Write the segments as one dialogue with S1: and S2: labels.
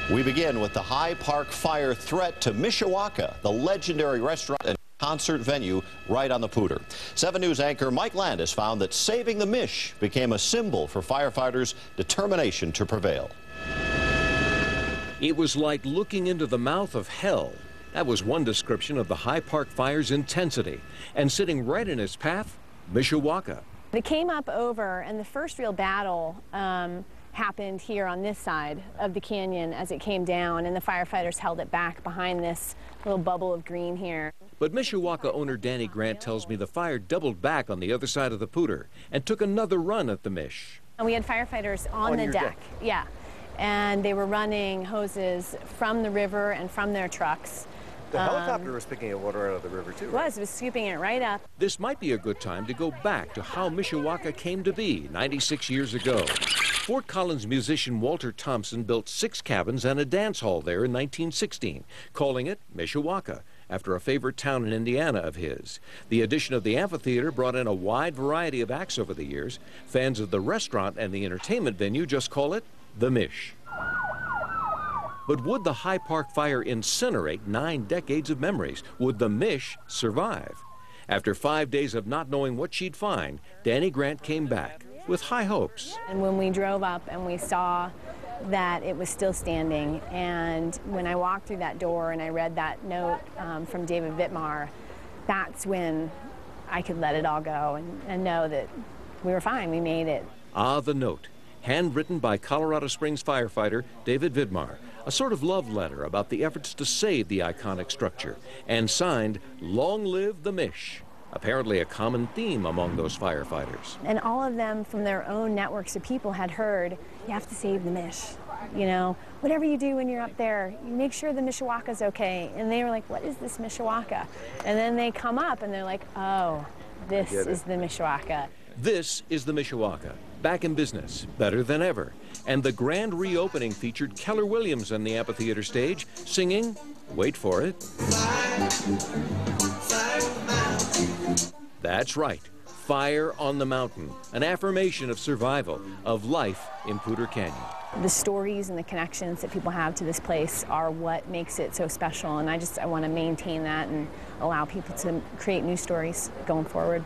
S1: We begin with the High Park fire threat to Mishawaka, the legendary restaurant and concert venue right on the Pooter. 7 News anchor Mike Landis found that saving the Mish became a symbol for firefighters' determination to prevail.
S2: It was like looking into the mouth of hell. That was one description of the High Park fire's intensity. And sitting right in its path, Mishawaka.
S3: It came up over, and the first real battle happened here on this side of the canyon as it came down, and the firefighters held it back behind this little bubble of green here.
S2: But Mishawaka owner DANI Grant tells me the fire doubled back on the other side of the Pooter and took another run at the Mish.
S3: And we had firefighters on the deck. Yeah, and they were running hoses from the river and from their trucks.
S4: The helicopter was picking up water out of the river, too.
S3: It was scooping it right up.
S2: This might be a good time to go back to how Mishawaka came to be 96 years ago. Fort Collins musician Walter Thompson built 6 cabins and a dance hall there in 1916, calling it Mishawaka, after a favorite town in Indiana of his. The addition of the amphitheater brought in a wide variety of acts over the years. Fans of the restaurant and the entertainment venue just call it the Mish. But would the High Park fire incinerate 9 decades of memories? Would the Mish survive? After 5 days of not knowing what she'd find, DANI Grant came back with high hopes.
S3: And when we drove up and we saw that it was still standing, and when I walked through that door and I read that note from David Vidmar, that's when I could let it all go and know that we were fine, we made it.
S2: Ah, the note, handwritten by Colorado Springs firefighter David Vidmar, a sort of love letter about the efforts to save the iconic structure, and signed, "Long Live the Mish," apparently a common theme among those firefighters.
S3: And all of them from their own networks of people had heard, you have to save the Mish. You know, whatever you do when you're up there, you make sure the Mishawaka's okay. And they were like, what is this Mishawaka? And then they come up and they're like, oh, this is the Mishawaka.
S2: This is the Mishawaka, back in business, better than ever. And the grand reopening featured Keller Williams on the amphitheater stage, singing, wait for it. That's right, Fire on the Mountain, an affirmation of survival, of life in Pooter Canyon.
S3: The stories and the connections that people have to this place are what makes it so special, and I want to maintain that and allow people to create new stories going forward.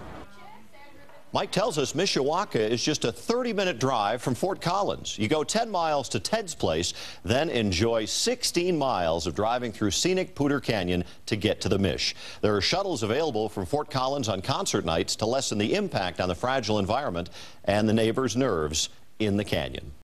S1: Mike tells us Mishawaka is just a 30-minute drive from Fort Collins. You go 10 miles to Ted's place, then enjoy 16 miles of driving through scenic Pooter Canyon to get to the Mish. There are shuttles available from Fort Collins on concert nights to lessen the impact on the fragile environment and the neighbors' nerves in the canyon.